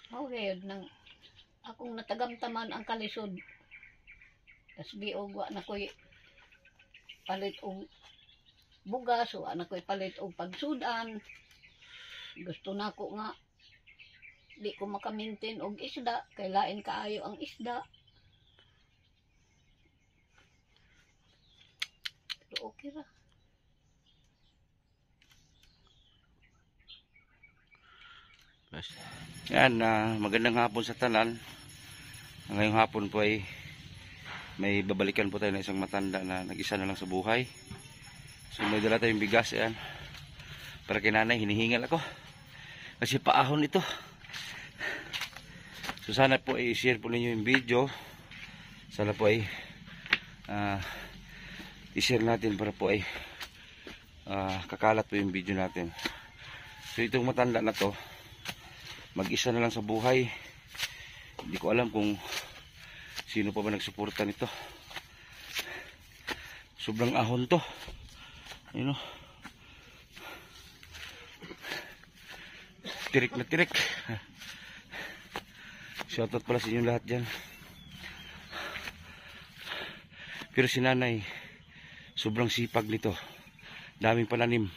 Okay, nang akong natagamtaman ang kalisod. Tas biog wa na ko'y palit og bugas, wa na ko'y palit og pagsudan. Gusto na ko nga di ko makamintin og isda, kay lain kaayo ang isda. Pero okay ra. Yan, magandang hapon sa tanan. Ngayong hapon po ay may babalikan po tayo na isang matanda na nag-isa na lang sa buhay. So may dala tayong bigas, yan. Para kay nanay, hinihingal ako. Kasi paahon ito. So sana po ay i-share po ninyo yung video. Sana po ay i-share natin para po ay kakalat po yung video natin. So itong matanda na to, mag-isa na lang sa buhay. Hindi ko alam kung sino pa ba nagsuporta nito. Sobrang ahon to. Ayun o. Tirik na tirik. Shoutout pala sa inyo lahat dyan. Pero si nanay, sobrang sipag nito. Daming pananim.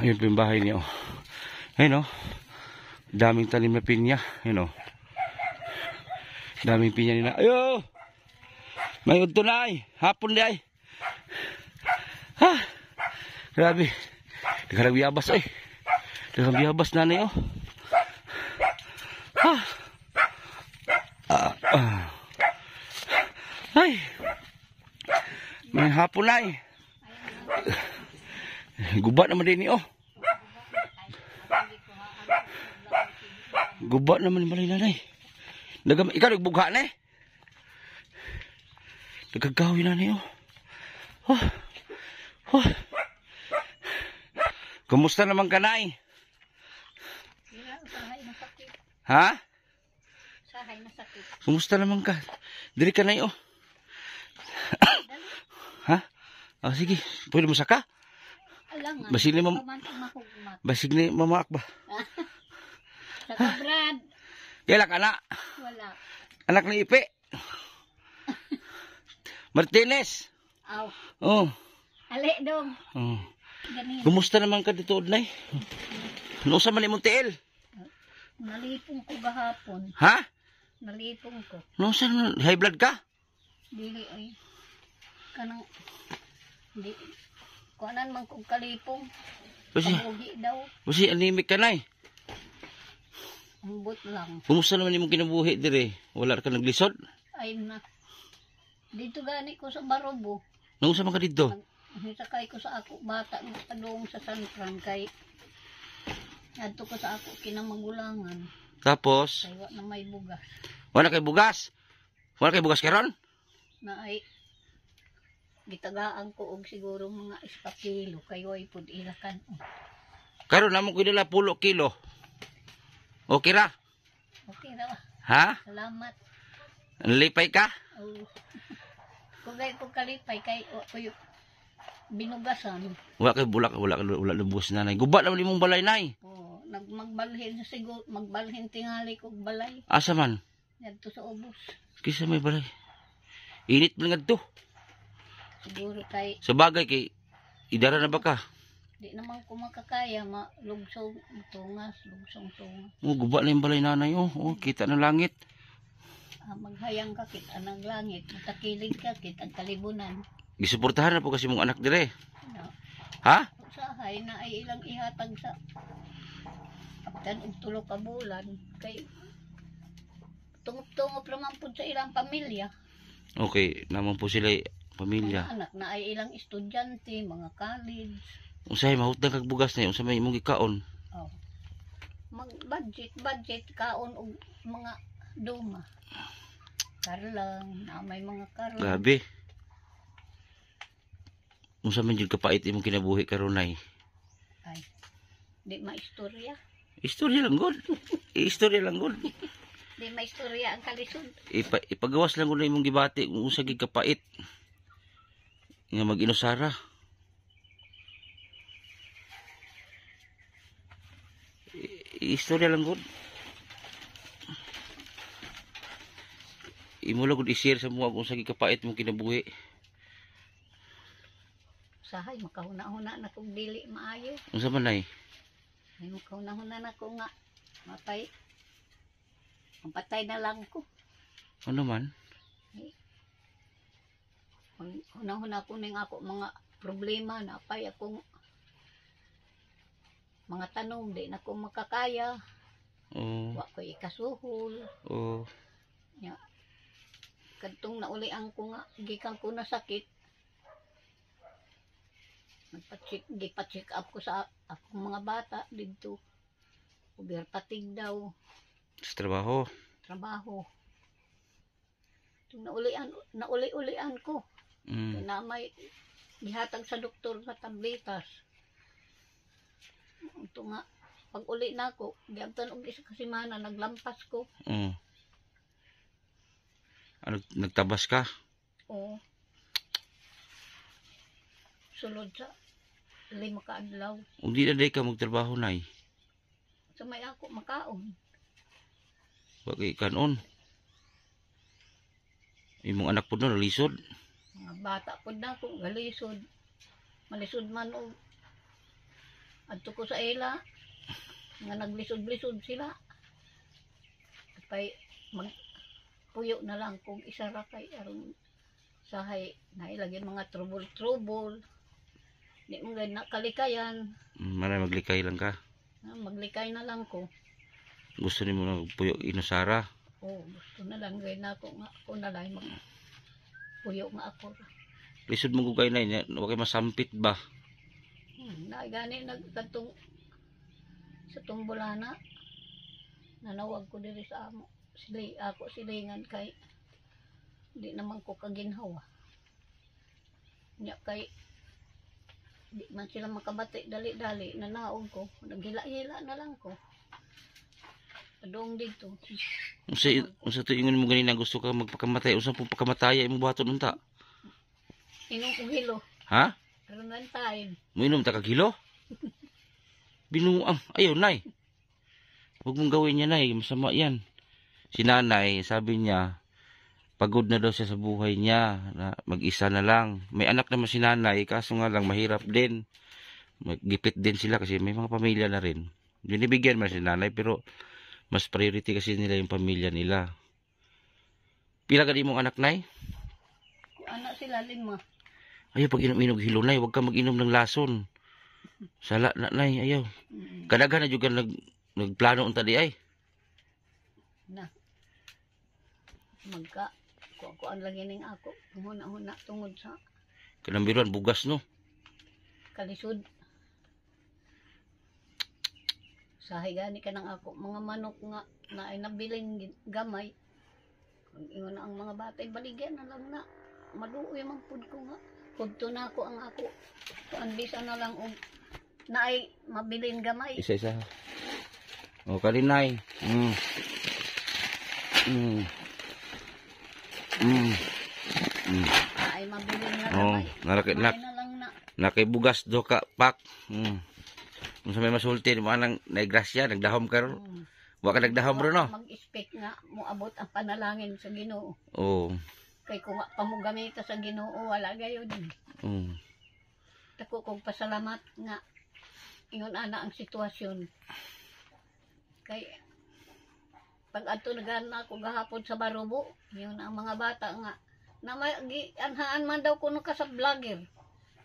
Ayun po yung bahay niya. Ayun o. Daming tanim na pinya, you know. Daming pinya nila. Ayo! May udto na ay. Hapon di ay. Ha! Grabe. Daghang biyabas ay. Daghang biyabas na niyo. Ha! Ay! May hapon na ay. Gubat naman din niyo. Guba naman yung balay nanay. Ikaw nagbugha na eh. Nagagawin na niyo. Kumusta naman ka na eh? Ha? Sahay na sakit. Kumusta naman ka? Diri ka na eh. Ha? Oh, sige. Pwede mo saka? Alangan. Basig ni mamaak ba? Saka Brad. Kailan ka na? Wala. Anak ni Ipe. Martinez. Aw. Oh. Ali dong. Oh. Ganito. Kumusta naman ka dito, Odnay? Ano sa man imong tiil? Nalipong ko gahapon. Ha? Nalipong ko. Ano sa high blood ka? Dili ay. Kanang di kuanan man kog kalipong. Kabuhi daw. Kasi anemic ka na eh. Ambot lang. Kumusta naman imong kinabuhi dire? Wala ka naglisod? Ay na. Dito gani ko sa Barobo. Nung sa mga dito? Sakay ko sa ako bata ng padung sa San Fran kay adto ko sa ako kinamagulangan. Tapos? Kay wa na may bugas. Wala kay bugas? Wala kay bugas karon? Na ay gitagaan ko og siguro mga 1 kilo kay way pud ilakan. Karon namo ko nila 10 kilo. Okay ra? Okay ra. Ha? Salamat. Nalipay ka? Oh. Kugay ko kalipay kay ko binugasan. Wala kay bulak, wala lubos nanay. Guba naman imong balay nay. Oh, magbalhin siguro, magbalhin tingali kog balay. Asa man? Ngadto sa ubos. Kisa may balay. Init man ngadto. Siguro kay Sa bagay kay idara na ba ka? di naman ko makakaya malugsong tungas, lugsong tungas. Oh, guba na yung balay nanay oh. Oh, kita ng langit. Maghayang ka kit anang langit, matakilig ka kit ang kalibunan. Gisuportahan na po kasi mong anak dire. No. Ha? Usahay na ay ilang ihatag sa kaptan og 3 ka bulan kay tungop-tungop naman po sa ilang pamilya. Okay, naman po sila pamilya. Mga anak na ay ilang estudyante, mga college. Unsay mahutang kag bugas na unsa may imong gikaon? Oh. Mag-budget kaon og mga duma. Karlang, na may mga karlang. Grabe. Unsa man jud kapait imong kinabuhi karon nay? Ay, di maistorya. Istorya lang gud. Istorya lang gud. Di maistorya ang kalisod. Ipagawas lang gud na imong gibati kung unsa gid kapait. Nga mag-inusara. Istorya lang gud. imo lang gud i-share sa mga kung sa gikapait mo kinabuhi. Sahay makahuna-huna na kong dili maayo. Unsa man nay? Ay makahuna-huna na ko nga mapay. Mampatay na lang ko. Ano man? Huna-huna ko ning ako mga problema na pay akong mga tanong di na ko makakaya. Oh. Wa ko ikasuhol. Oh. Ya. Kadtong naulian ko nga gikan ko na sakit. Gipa-check up ko sa akong mga bata dito. Uber patig daw. Sa trabaho. Trabaho. Tung nauli-ulian ko. Na may gihatag sa doktor na tabletas. Ito nga, pag uli na ako, giabtan og isa ka semana, naglampas ko. Ano, nagtabas ka? Oo. Sulod sa 5 ka adlaw. Kung di na day ka magtrabaho nay. Sa may ako makaon. Bagay kanon. Imong anak po na nalisod. Mga bata po na ako, galisod. Malisod man o. Adto ko sa ila. Nga naglisod-lisod sila. Kaya magpuyo na lang kung isa ra kay aron sahay nailagay mga trouble. Di mo gay nakalikayan. Maray maglikay lang ka. Maglikay na lang ko. Gusto ni mo na puyo inusara. Oo, gusto na lang gay na ako nga ako na lang puyo nga ako. Lisod mo gugay na yun. Huwag kayo masampit ba? Gani nagkatong sa Tumbolana. Nanawag ko diri sa amo. Ako silingan kay di naman ko kaginhawa. Nya kay di man sila makabati dali-dali nanaog ko. Naghila-hila na lang ko. Padong dito. Unsa to ingon mo ganina gusto ka magpakamatay? Unsa pong pakamataya imong buhaton unta? Inom og hilo. Ha? Karon man time. Moinom ta kag hilo? Binuang. Ayaw nay. Huwag mong gawin niya nay, masama yan. Si nanay, sabi niya, pagod na daw siya sa buhay niya, na mag-isa na lang. May anak naman si nanay, kaso nga lang mahirap din. Magipit din sila kasi may mga pamilya na rin. Binibigyan man si nanay pero mas priority kasi nila yung pamilya nila. Pila ka di mong anak nay? Anak sila 5. Ayaw pag inom-inom hilo nay, huwag ka mag-inom ng lason. Sala na nay, ayaw. Kadaghan na juga nagplano unta di ay. Na. Kuan lang ning ako. Huna-huna tungod sa Kanambiruan bugas no. kalisod. Sahay gani ka ng ako mga manok nga na ay nabiling gamay. Kung ingon na ang mga batay baligyan na lang na maluoy man pud ko nga. Pudto na ako ang ako. Kuan bisa na lang og na ay mabiling gamay. Isa-isa. O kalinay. Ay mabiling na Oh, gamay. Na lang na. Nakibugas do ka pak. Kung sa may masulti mo anang naigrasya, nagdahom ka ron. Wa ka nagdahom ron no. Mag-expect nga moabot ang panalangin sa Ginoo. Oo. Kay kung pamugamita sa Ginoo wala gayon. Dako kong pasalamat nga ingon ana ang sitwasyon. Kay pag adto nagana ako gahapon sa Barubo, yun ang mga bata nga na anhaan man daw kuno ka sa vlogger.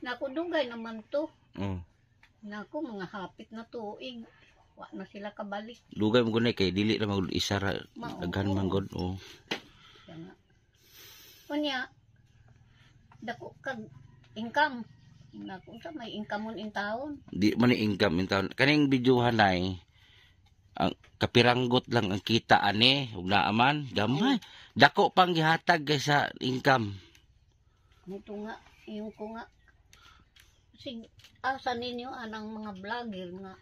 Naku dugay naman to. Naku mga hapit na tuig. Wa na sila kabalik. Dugay mo gunay kay dili ra magud isa ra daghan man gud. Kunya dako kag income. Naku sa may income in taon. Di man ni income in taon. Kaning videohan nay ang kapiranggot lang ang kita ani ug naaman gamay. Dako pang gihatag sa income. Nito nga yung ko nga asa ninyo anang mga vlogger nga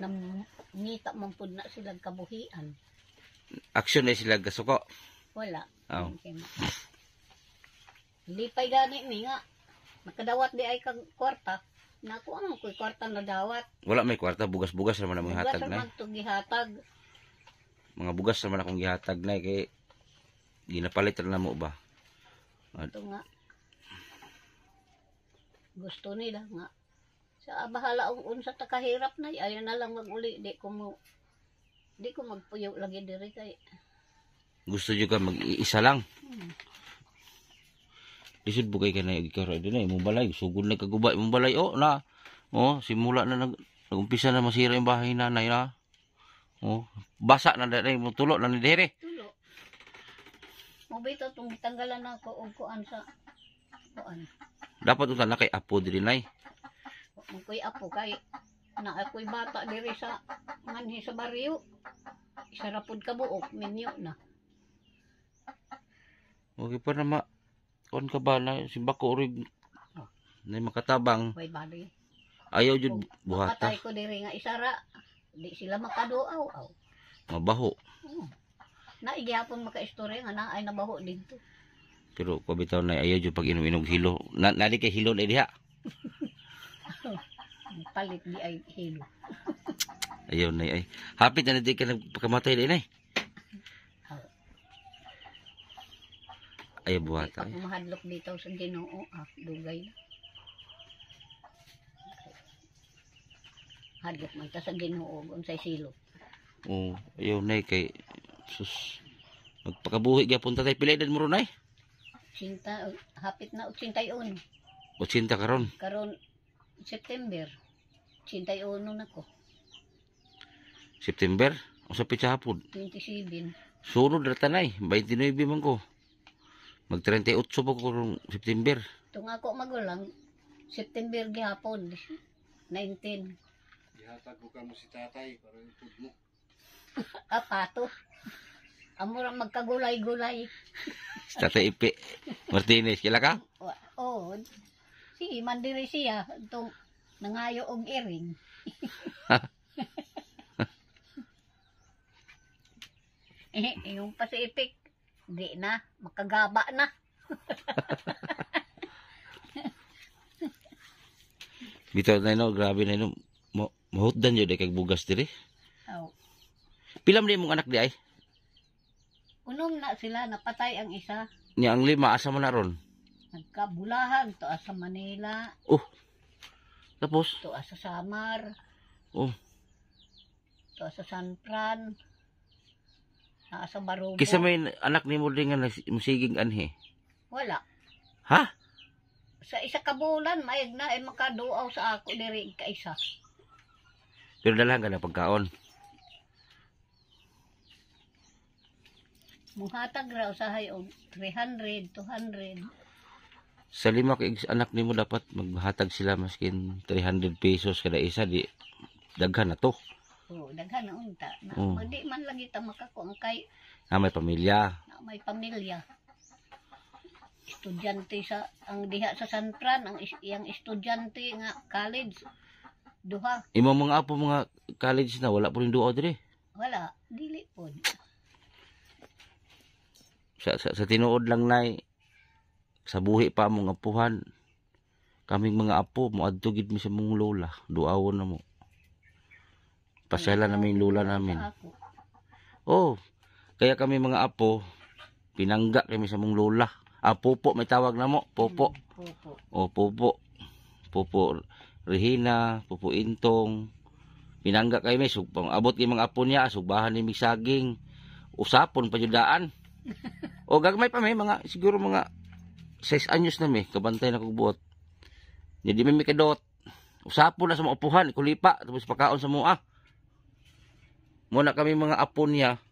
nang ngita man pud na sila kabuhian. Aksyon na sila gasuko. Wala. Oh. Lipay gani mi nga nakadawat di ay kag kwarta. Naku ang ko'y kwarta na dawat. Wala may kwarta bugas-bugas naman ang hatag na. Bugas naman to gihatag. mga bugas naman akong gihatag na kay ginapalit na mo ba. Ito nga. Gusto nila nga. Sa bahala ang unsa ta kahirap na ayaw na lang maguli di ko magpuyo lagi diri kay Gusto nyo ka mag-iisa lang. hmm. Lisod bugay ka na ikaw din na imong balay. Sugod na kagubay imong balay. Simula na nagumpisa na masira yung bahay nanay na. Basa na dahil mo tulo na ni dire. Tulo. Mobito tong tanggalan ako og kuan sa kuan. Dapat unta na kay apo diri nay. Magkoy apo kay na ako'y bata diri sa manhi sa baryo. Isa ra pud ka buok minyo na. Okay pa na kon ka ba na simbako rig na makatabang. Way bali. Ayaw jud buhata. Patay ko diri nga isara. Di sila makaduaw. Mabaho. Naigihapon maka-istorya nga naay nabaho dito. Pero pabitaw na ayaw jud pag inom-inom hilo. Nadi kay hilo na diha. Palit di ay hilo. Ayaw na ay. Hapit na di ka nagpakamatay din ay. Ayaw buhata. Pag mahadlok dito sa Ginoo, dugay na. Hadlok man ta sa Ginoo unsay silot. Ayaw na kay sus. Magpakabuhi gyapon tatay pila edad mo ron ay? Hapit na 81. 80 karon. Karon September 81 na ko. September? Usa pitsa hapon. 27. Sunod ra tanay, 29 man ko. Mag 38 pa ko karong September. Tung ako magulang September gihapon 19. Gihatag ko kamo si tatay para ipud mo. Pato. Amura magkagulay-gulay. Tatay Ipe Martinez, kila ka? Oo. Sige, mandiri siya. Itong nangayo og iring. Yung Pacific, di na. Makagaba na. Bitaw na no, grabe na no. Mahutdan yun kag bugas diri. Oh. Pila man mong anak di ay? Unom na sila, napatay ang isa. Nya ang 5 asa man na ron? Nagkabulahan, to sa Manila, Tapos? to sa Samar, Oh. to sa San Fran, sa Barubo. Kisa may anak ni mo din nga musiging anhe. Wala. Ha? Sa isa ka bulan, maig na ay makaduaw sa ako diri ka isa. Pero dalahan ka na pagkaon. Muhatag raw usahay og 300, 200. Sa 5 ka anak nimo dapat maghatag sila maskin 300 pesos kada isa di daghan na to. Daghan na unta. Di man lagi ta makakuang kay May pamilya. may pamilya. Estudyante sa ang diha sa San Fran, ang iyang estudyante nga college. Duha. Imo mga apo mga college na wala po rin duo diri. Wala, dili pod. Sa tinuod lang nay sa buhi pa mong apuhan. Kaming mga apo moadto gid mi sa mong lola, duawon na mo. Pasyalan namin yung lola namin. Kaya kami mga apo pinangga kami sa mong lola. Popo may tawag na mo, Popo. Popo. Popo Regina, Popo Intong. Pinangga kami abot kay mga apo niya, subahan ni mig saging. Usapon pa judaan. Gagmay pa may mga siguro mga 6 anyos na may kabantay na kog buot. Di may kadot. Usapon na sa mga upuhan, kulipa tapos pakaon sa mua. Muna kami mga apo niya.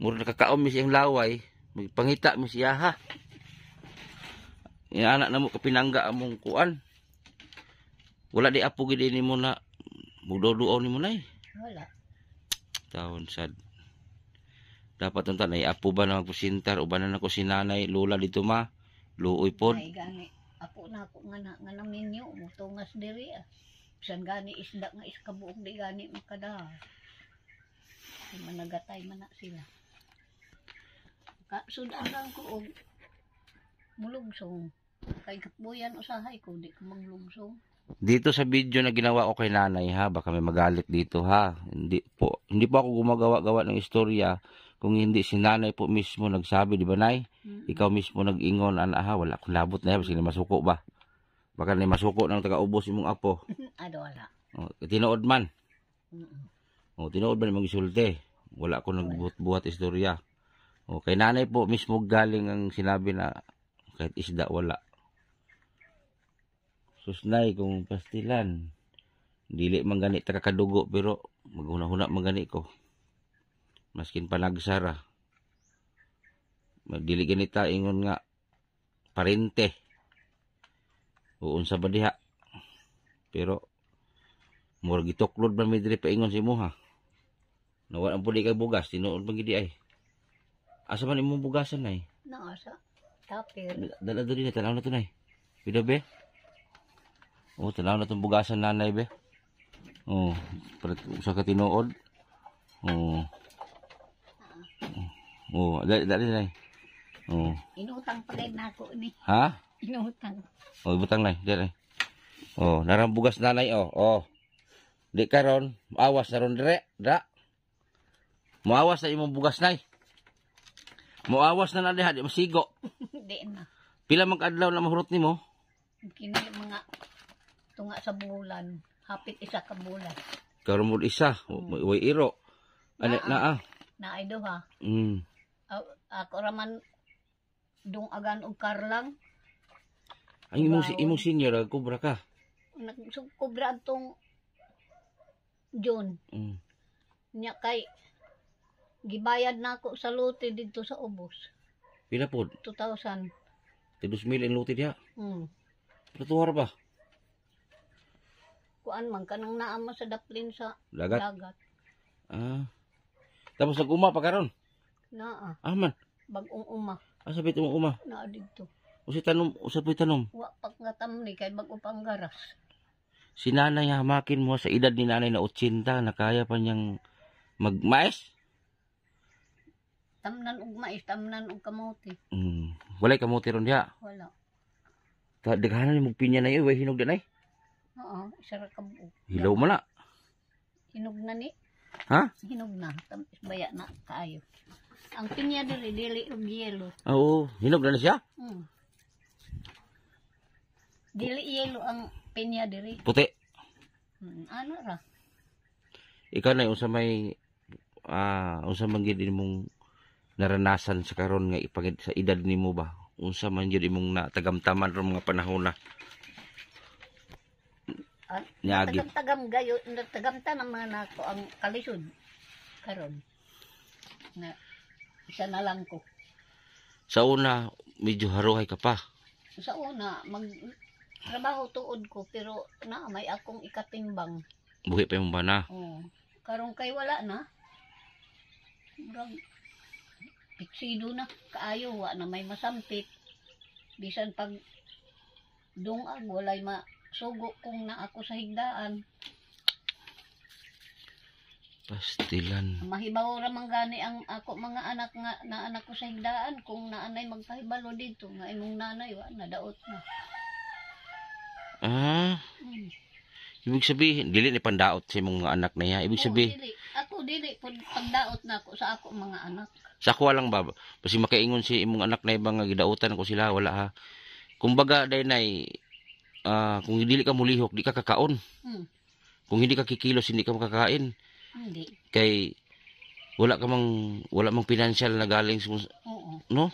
Mura nakakaon mi siyang laway, magpangita mi siya ha. Anak na mo kapinangga among kuan. Wala di apo gid ni mo na mugduduaw ni mo nay. Wala. Taon sad. Dapat unta nay apo ba na magpusintar uban na ko si nanay lola dito ma. Luoy pod. Ay gani apo na ako nga naminyo mutungas diri. Bisan gani isda nga iskabuok di gani makada. Managatay man na sila. Sudan lang ko og mulungsong. Kay katbuyan usahay ko di ko maglungsong. Dito sa video na ginawa ko kay nanay ha, baka may magalit dito ha. Hindi po ako gumagawa-gawa ng istorya kung hindi si nanay po mismo nagsabi, di ba nay? Ikaw mismo nag-ingon, ana ha, wala akong labot na yan, kasi masuko ba? Baka na masuko ng taga-ubos imong apo. Ado wala. O, tinuod man. Mm. O, tinuod man imong isulti. Wala ako nagbuhat istorya. O, kay nanay po mismo galing ang sinabi na kahit isda wala. Susnay kung pastilan. Dili man gani ta kakadugo pero maghuna-huna man gani ko. Maskin panagsara. Dili ganita ingon nga parente. O unsa ba diha? Pero murag gituklod man mi diri pa ingon si imuha. Nawala ang pudi kay bugas, tinuod man gidi ay. Asa man imong bugasan nay? Nasa tapir. Dala diri na tanaw na to nay. Pida be? Oh, tanaw na tong bugasan nanay be. Oh, sa ka tinuod. Oh. Oh, dali nay. Oh. Inutang pa rin ako ni. Ha? Inutang. Oh, butang nay, dali. Oh, narang bugas nanay oh. Oh. Di karon, awas na ron dire, da. Muawas na imong bugas nay. Muawas na diha, di masigo. Di na. Pila man kadlaw na mahurot nimo? Kini mga tunga sa bulan. Hapit isa ka bulan. Karon mo isa, way iro. Ano na ah. Naay duha. Mm. Ako raman dung agan og karlang. Ay imong senior kubra ka. Nagsukubra atong June. Mm. Nya kay gibayad na ako sa lote dito sa ubos. Pila pod? 2,000. 2,000 ang lote diha. Natuwar ba? Kuan man kanang naama sa daplin sa Dagat. Ah. Tapos nag-uma pa karon. Naa. Ah man. Bagong uma. Asa bit mo uma? Naa didto. Usa po'y tanom. Wa pak nga tamni kay bago pang garas. Si nanay hamakin mo sa edad ni nanay na 80 na kaya pa niyang magmais. Tamnan og mais, tamnan og kamote. Walay kamote ron diha. Wala. Daghanan ni mong pinya na iyo, way hinog danay. Oo, isa ra ka buok. Hilaw man na. Hinog na ni. Ha? Hinog na, baya na kaayo. Ang pinya dili og yelo. Oo, hinog na siya. Dili yelo ang pinya diri. Puti. Ano ra? Ikaw na unsa may unsa man gid imong naranasan sa karon nga ipagid sa edad nimo ba? Unsa man gyud imong natagamtaman ron mga panahon na? Nyagi. Tagamta naman ako ang kalisod karon. Na isa na lang ko. Sa una medyo haruhay ka pa. Sa una trabaho tuod ko pero may akong ikatimbang. Buhi pa yung bana. Oo. Karon kay wala na. Murag piksido na kaayo wa na may masampit. Bisan pag dungag walay masugo kung na ako sa higdaan. Pastilan. Mahibaw ra man gani ang ako mga anak nga na anak ko sa higdaan kung naanay magpahibalo dito nga imong nanay wa nadaot na. Ibig sabihin, dili ni pandaot sa imong mga anak na iya. Ibig sabihin, dili pud pagdaot na ako sa ako mga anak. Sa ako lang ba, kasi makaingon si imong anak na ibang gidautan ko sila, wala ha. Kumbaga, day nay, kung dili ka mulihok, di ka kakaon. Kung hindi ka kikilos, hindi ka makakain. Hindi. Kay, wala mang financial na galing, no?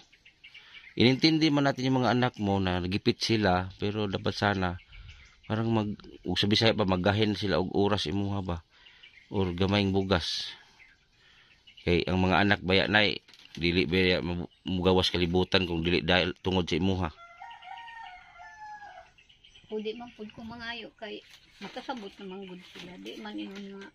Inintindi man natin yung mga anak mo na nagipit sila, pero dapat sana, parang sa Bisaya pa, maggahin sila og oras imuha ba? Or gamayng bugas. Kay ang mga anak baya nay dili baya mugawas kalibutan kung dili dahil tungod sa imuha. Pwede man pud ko mangayo kay makasabot naman gud sila. Di man ingon nga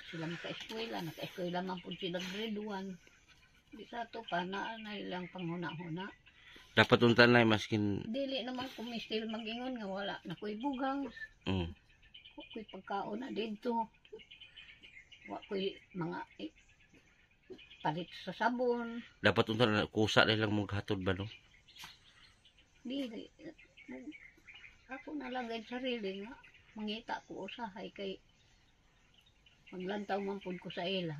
sila maka-eskwela, naka-eskwela man pud sila grade 1. Di sa to pa na ilang panghuna-huna. Dapat unta nay maskin dili naman kumistil mag-ingon nga wala na koy bugang. Ko'y pagkaon na dito. Wa ko'y mga palit sa sabon. Dapat unta na kusa na lang maghatod ba no? Dili. Ako na lang gayud sarili nga mangita ko usahay kay maglantaw man pud ko sa ila.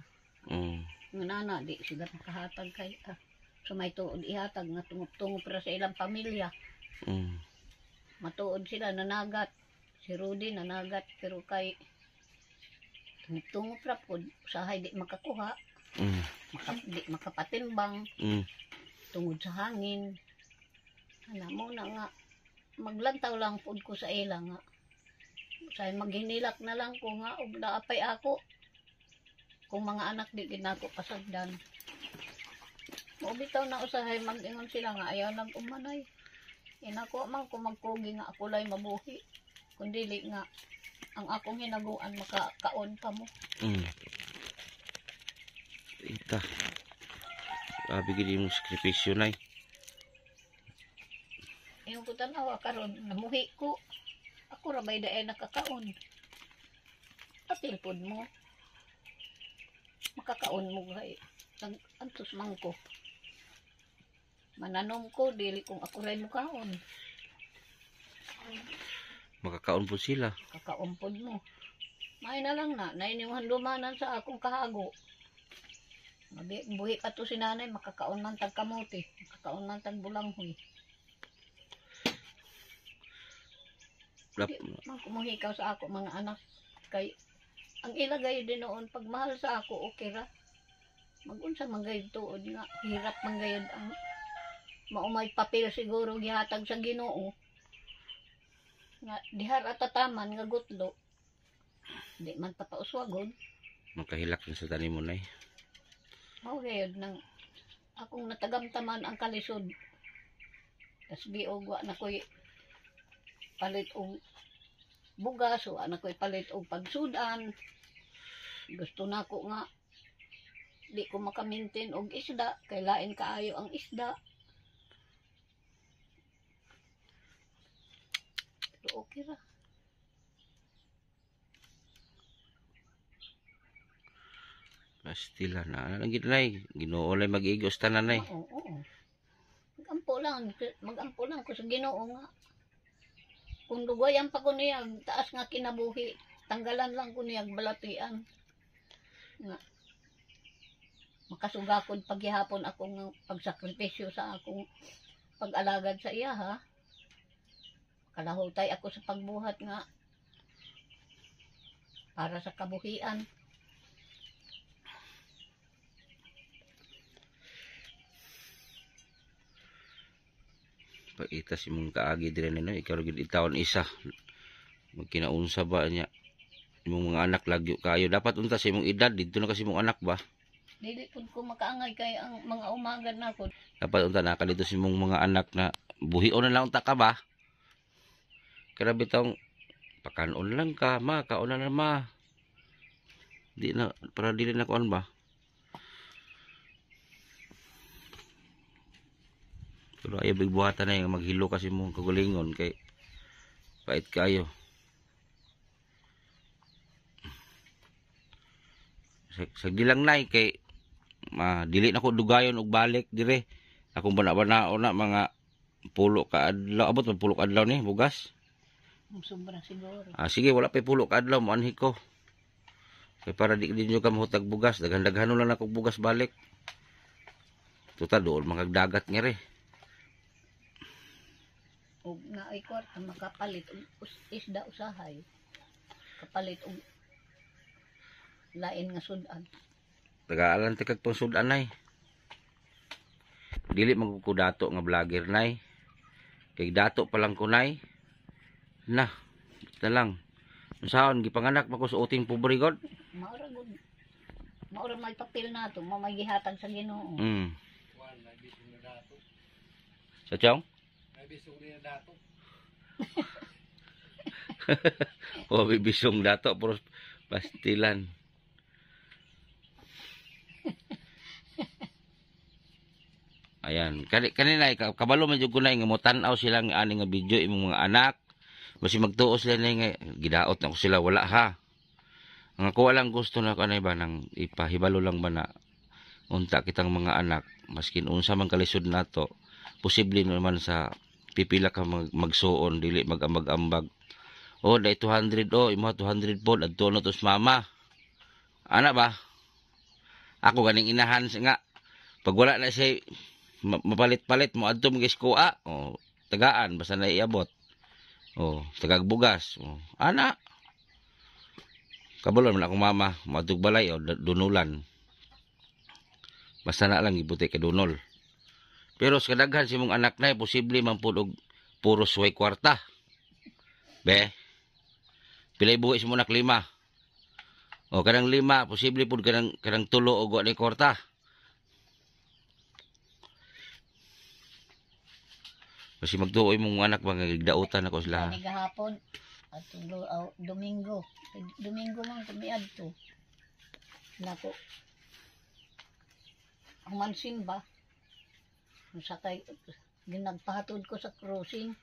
Nga nana di sila makahatag kay so may tuod ihatag nga tungop ra sa ilang pamilya. Matuod sila nanagat. Si Rudy nanagat pero kay tungop ra pud usahay di makakuha. Di makapatimbang. Tungod sa hangin. Ana mo na nga maglantaw lang pud ko sa ila nga. Say maghinilak na lang ko nga og naapay ako. Kung mga anak di gid nako pasagdan. Mo bitaw na usahay mag-ingon sila nga ayaw nang umanay. Inako man ko magkugi nga ako lay mabuhi. Kun dili nga ang akong hinaguan makakaon pa mo. Ita. Abi gid imong sakripisyo nay. Yung ko tanawa karon namuhi ko. Ako ra bay daay nakakaon. Apil pod mo. Makakaon mo kay antos man ko. Mananom ko dili kung ako ray mukaon. Makakaon po sila. Kakaon pod mo. May na lang na nainiwan dumanan sa akong kahago. Buhi pa to si nanay makakaon man tag kamote, makakaon man tag bulanghoy. Man kumuhikaw sa ako mga anak kay ang ilagay din noon pag mahal sa ako okay ra. Magunsa man gayud tuod nga hirap man gayud ang maumay papel siguro gihatag sa Ginoo. Nga dihar atataman nga gutlo. Di man papauswagon. Makahilak na sa tanim mo nay. Mao gayud nang akong natagamtaman ang kalisod. Tas biog wa na koy palit og bugas o anak ko'y palit og pagsudan. Gusto na ko nga di ko makamintin og isda kay lain kaayo ang isda. Pero okay ra. Pastila na lang gid nay. Ginoo lay mag-igos tanan nay. Oo. Magampo lang ko sa Ginoo nga. Kung lugayan pa ko niya, taas nga kinabuhi, tanggalan lang ko niya balatian. Nga, makasugakod paghihapon akong pagsakripisyo sa akong pag-alagad sa iya ha. Kalahutay ako sa pagbuhat nga para sa kabuhian. Paita si mong kaagi dire nino ikaw gid itawon isa magkinaunsa ba niya imong mga anak lagyo kayo dapat unta sa imong edad didto na kasi imong anak ba Dili pud ko makaangay kay ang mga umagad na ko. dapat unta na kadito si imong mga anak na buhion na lang unta ka ba kada bitong pakanon lang ka ma kaon na ma di na para dili na kuan ba. Pero ayaw bigbuhatan na yung maghilo kasi mong kagulingon kay pait kayo. Sa gilang nay kay dili na ko dugayon og balik dire. Akong bana-banaon na mga pulo ka adlaw. Abot man pulo ka adlaw ni bugas. Sobra siguro. Sige wala pa pulo ka adlaw mo anhi ko. Kay para di din nyo ka mahutag bugas. Daghan-daghanon lang ako bugas balik. Tuta doon magdagat nga rin. Og nga ay kwarta makapalit og isda usahay. Kapalit og lain nga sudan. Tagaalan ti kag pangsudan nay. Dili magkukudato nga vlogger nay. Kay dato pa lang ko nay. Na, basta lang. Unsaon gipanganak pa ko sa uting pobre god? Maura gud. Maura may papel nato, may gihatag sa Ginoo. Sa tiyong? O bibisong dato pero pastilan. Ayan, kanina kabalo medyo ko na nga mo tan-aw sila nga ani nga video imong mga anak. Basi magtuos sila na nga gidaot na ko sila wala ha. Nga ko lang gusto na kanay ba nang ipahibalo lang ba na unta kitang mga anak maskin unsa man kalisod nato posible naman sa pipila ka magsuon dili magambag-ambag. Oh, dai 200 oh, imo 200 pod adto no tos mama. Ana ba? Ako ganing inahan nga pag wala na siya mapalit-palit mo adto mo giskua. Oh, tagaan basta na iabot. Oh, tagagbugas. Oh, ana. Kabulon man akong mama, madug balay o dunulan. Basta na lang ibuti ka dunol. Pero sa kadaghan si mong anak na posible man pud og puro suway kwarta. Be. Pilay buhi si mong anak 5. O kanang 5 posible pud kanang 3 og wa ni kwarta. Kasi magtuoy mong anak mga gigdautan ako sila. Kani gahapon at Domingo. Domingo man tumiad to. Nako. Humansin ba? Sakay ginagpahatod ko sa crossing.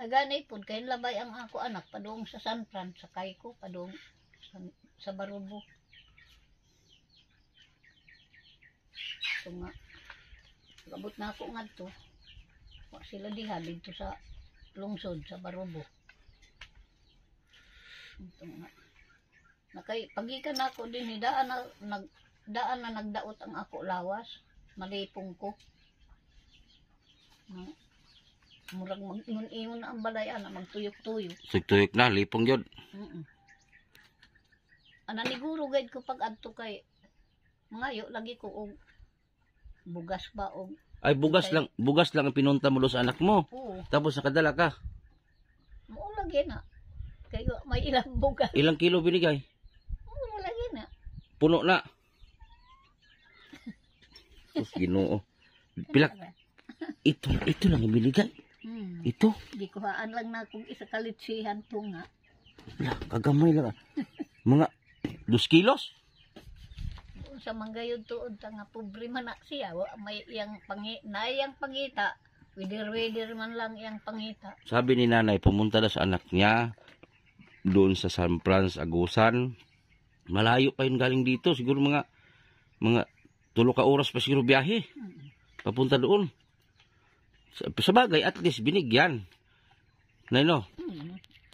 Naganay pud kay labay ang ako anak padung sa San Fran, sakay ko padung sa Barubo. So nga abot na ako ngadto. Wa sila diha dito sa lungsod sa Barubo. Ito nga. Nakay pagikan ako din daan na nagdaot ang ako lawas, malipong ko. Murag mag-ingon-ingon na ang balay ana magtuyok-tuyok. Tuyok na lipong jud. Ana niguro guide ko pag adto kay mangayo lagi ko og bugas ba og ay bugas lang ang pinunta mo sa anak mo. Oo. Tapos nakadala ka. Mo lagi na. Kay may ilang bugas. Ilang kilo binigay? Mo lagi na. Puno na. Sus Ginoo. Pila ito lang ang binigay. Ito. Di kuhaan lang na kung isa kalitsihan to nga. Wala, kagamay lang. Mga 2 kilos. Sa manggayod tuod ta nga pobre man na siya. May iyang pangita. Wider man lang iyang pangita. Sabi ni nanay, pumunta na sa anak niya doon sa San Franz, Agusan. Malayo pa yun galing dito. Siguro mga 3 ka oras pa siguro biyahe. Papunta doon. Sa bagay, at least binigyan. Nay no?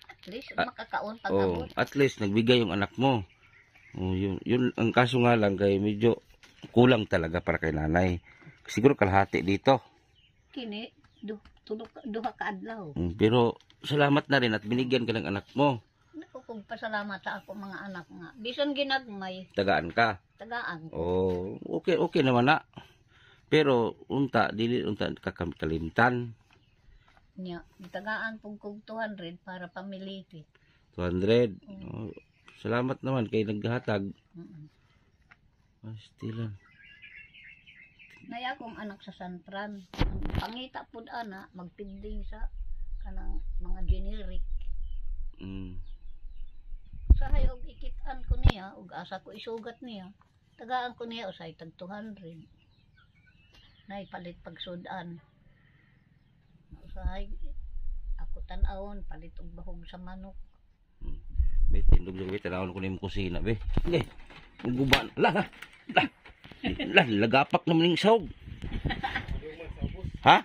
At least makakaon pag-abot. At least nagbigay yung anak mo. Yun ang kaso nga lang kay medyo kulang talaga para kay nanay. Siguro kalahati dito. Kini, duha ka adlaw. Pero salamat na rin at binigyan ka ng anak mo. Ako kung pasalamat sa ako mga anak nga. Bisan ginagmay, Tagaan ka. tagaan. Okay naman na. Pero dili unta kakalimtan. Nya, tagaan pong kong 200 para pamiliti. 200. Salamat naman kay naghatag. Stilan. Naya akong anak sa San Fran. Ang pangita pud ana magpinding sa kanang mga generic. Sa hayog ikitan ko niya ug asa ko isugat niya. Tagaan ko niya usay tag 200. Nay palit pagsudan. Usay ako tan-awon palit og bahog sa manok. May tindog yung tanawon ko nimo kusina be. Okay. Guban. La. Lagapak naman yung sahog. Ha?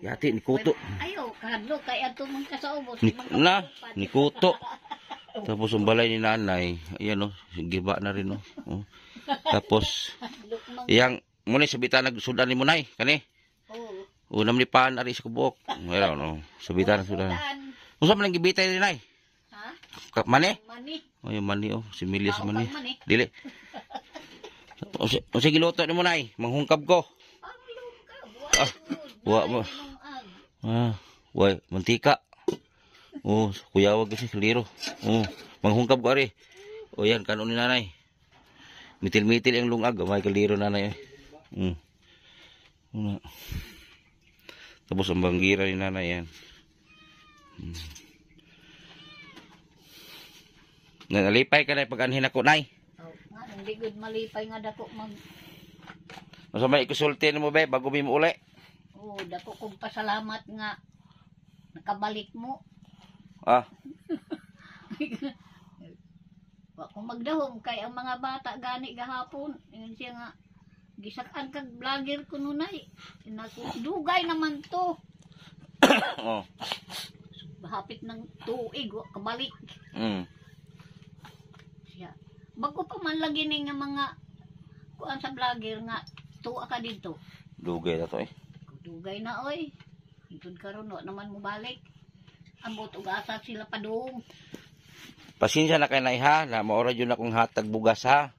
Yati ni Kuto. Ayo, kadlo kay ato mong kasaubos. Ni Kuto. Tapos ang balay ni nanay, ayan giba na rin Tapos yang muna sabitan nagsudan ni Munay kani. Unam ni pan ari sa kubok. Ayan sabitan sudan. Unsa man ang gibitay ni nay? Ha? Mani? Yung mani si Milias mani. Dili. O sige luto ni Munay, manghungkab ko. Wa mo. Mantika. Kuyawag kasi kaliro. Manghungkab ko ari. Yan kanon ni nanay. Mitil-mitil ang lungag, may kaliro nanay. Tapos ang banggira ni nanay yan. Nalipay ka na pag-anhin ako, nay. Hindi good malipay nga dako mag... Masa may ikusulti mo ba bago mo uli? Dako kong pasalamat nga nakabalik mo. Kung magdahom kay ang mga bata gani gahapon, yun siya nga gisakan kag vlogger ko nunay. Dugay naman to. Oh. Hapit ng tuig, wa kabalik. Siya. Bago pa man lagi ni nga mga kuan sa vlogger nga tuwa ka dito. Dugay na to eh. Dugay na oy. Itud karon wa naman mo balik. Ambot og asa sila padung. Pasensya na kay nay ha, na maora jud akong hatag bugas ha.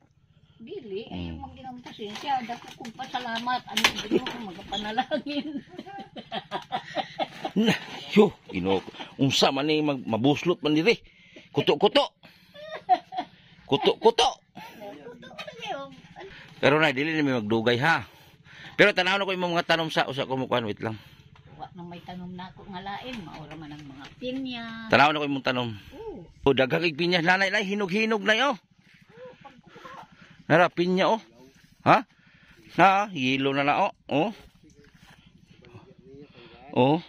Dili ay mo ginang pasensya, dako kong pasalamat ano dito ko magapanalangin. Na, yo, Ginoo. Unsa man ni mabuslot man diri. Kuto-kuto. Kuto-kuto. Pero na dili na may magdugay ha. Pero tanaw na ko imong mga tanom sa usa ko mo kuan wait lang. Wa nang may tanom na ako nga lain, maura man ang mga pinya. Tanaw na ko imong tanom. O daghang ig pinya nanay nay hinog-hinog na yo. Nara pinya oh. Ha? Na, yelo na na oh. Oh. Oh.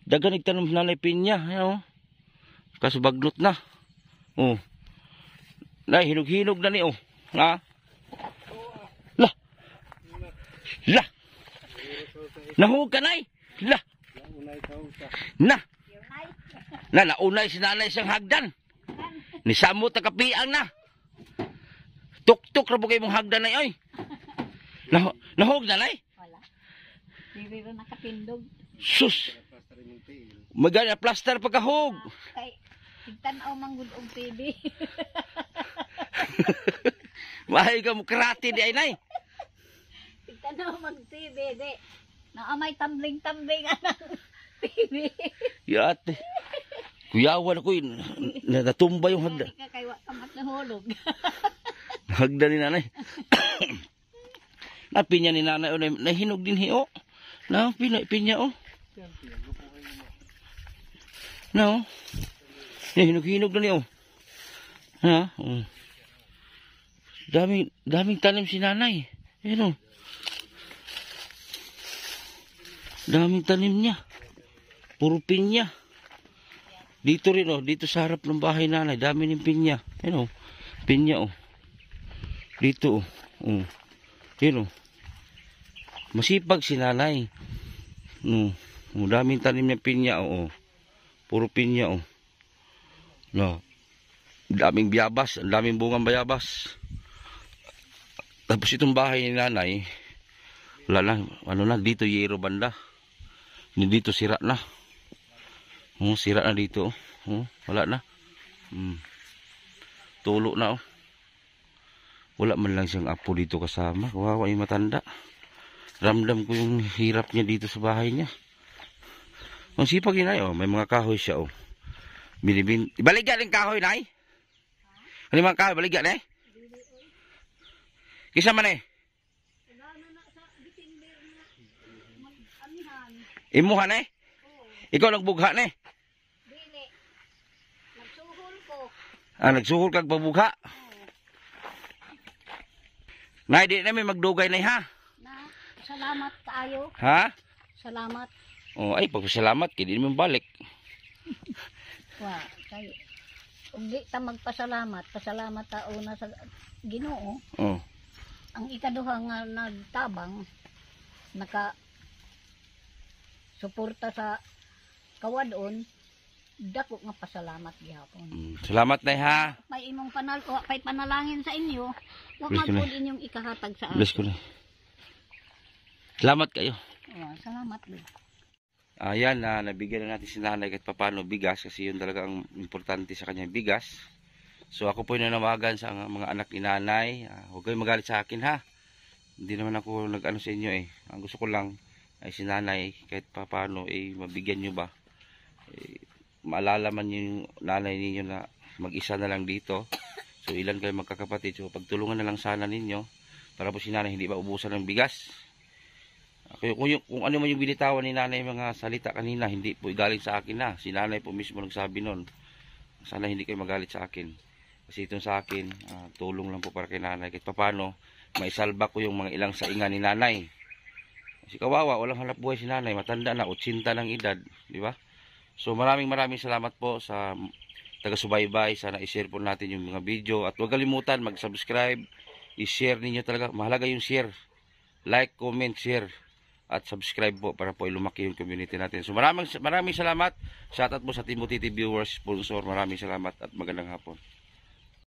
Daghang ig tanom nanay pinya, oh. Kasubagnot na. Oh. Nay hinog-hinog na ni oh. Ha? Lah. Lah. Nahug ka nay. Lah. Na. Na naunay si nanay siyang hagdan. Ni samo ta kapiang na. Tuk-tuk ra bugay mong hagdan nay oy. Nahug na nay. Wala. Dili ra nakatindog. Sus. Magana plaster pagkahog. Kay tigtan-aw manggod og TV. Mahay ka mo karate di ay nay. Tigtan-aw mag TV di. Naamay tumbling-tumbling anang TV. Yate. Kuyawan ako yun. Natumba yung hagdan. Ka kay wa ka nahulog. Hagdan ni nanay. Napinya ni nanay o nahinog din hiyo. Na pinya o. No. Hinog-hinog na niyo. Ha? Daming tanim si nanay. Ayan o. Daming tanim niya. Puro pinya. Dito rin oh, dito sa harap ng bahay nanay, dami ng pinya. Ayan oh, pinya oh. Dito oh. Ayan oh. Masipag si nanay. Daming tanim ng pinya oh. Puro pinya oh. No. Daming bayabas, daming bungang bayabas. Tapos itong bahay ni nanay, wala na, ano na, dito yero banda. Dito sira na. Sira na dito. Wala na. Tulo na. Wala man lang siyang apo dito kasama. Kawawa yung matanda. Ramdam ko yung hirap niya dito sa bahay niya. Ang sipag yun ay. May mga kahoy siya. Baligyan yung kahoy na ay. Ano yung mga kahoy? Baligyan eh. Kisa man eh. Imuhan eh. Ikaw nagbugha na eh. Dili. Nagsuhol ko. Nagsuhol kag pabugha. Nay, di na may magdugay na ha. Na, salamat kaayo. Ha? Salamat. Ay, pagpasalamat, kaya di naman balik. Wa, kay ug di ta magpasalamat, pasalamat ta una sa Ginoo. Ang ikaduha nga nagtabang naka suporta sa kawadon, dako nga pasalamat gihapon. Salamat na ha. May imong pay panalangin sa inyo, wa Bless ko magpud inyong ikahatag sa Bless ko na. Salamat kayo. Salamat din. Ayan, nabigyan na natin si nanay kahit papano bigas kasi yun talaga ang importante sa kanya bigas. So ako po nanawagan sa mga anak ni nanay, huwag kayong magalit sa akin ha. Hindi naman ako nag-ano sa inyo eh. Ang gusto ko lang ay si nanay kahit papano mabigyan nyo ba. Maalala man yung nanay ninyo na mag-isa na lang dito. So ilan kayo magkakapatid. So pagtulungan na lang sana ninyo para po si nanay hindi ba ubusan ng bigas. Kung ano man yung binitawan ni nanay mga salita kanina, hindi po igaling sa akin na. Si nanay po mismo nagsabi nun. Sana hindi kayo magalit sa akin. Kasi itong sa akin, tulong lang po para kay nanay. Kahit papano, maisalba ko yung mga ilang saingan ni nanay. Kasi kawawa, walang hanap buhay si nanay. Matanda na, 80 ng edad. Di ba? So maraming salamat po sa taga-subaybay. Sana i-share po natin yung mga video. At huwag kalimutan mag-subscribe. I-share ninyo talaga. Mahalaga yung share. Like, comment, share. at subscribe po para po ay lumaki yung community natin. So maraming salamat. Shoutout po sa Timothy TV viewers, sponsor. Maraming salamat at magandang hapon.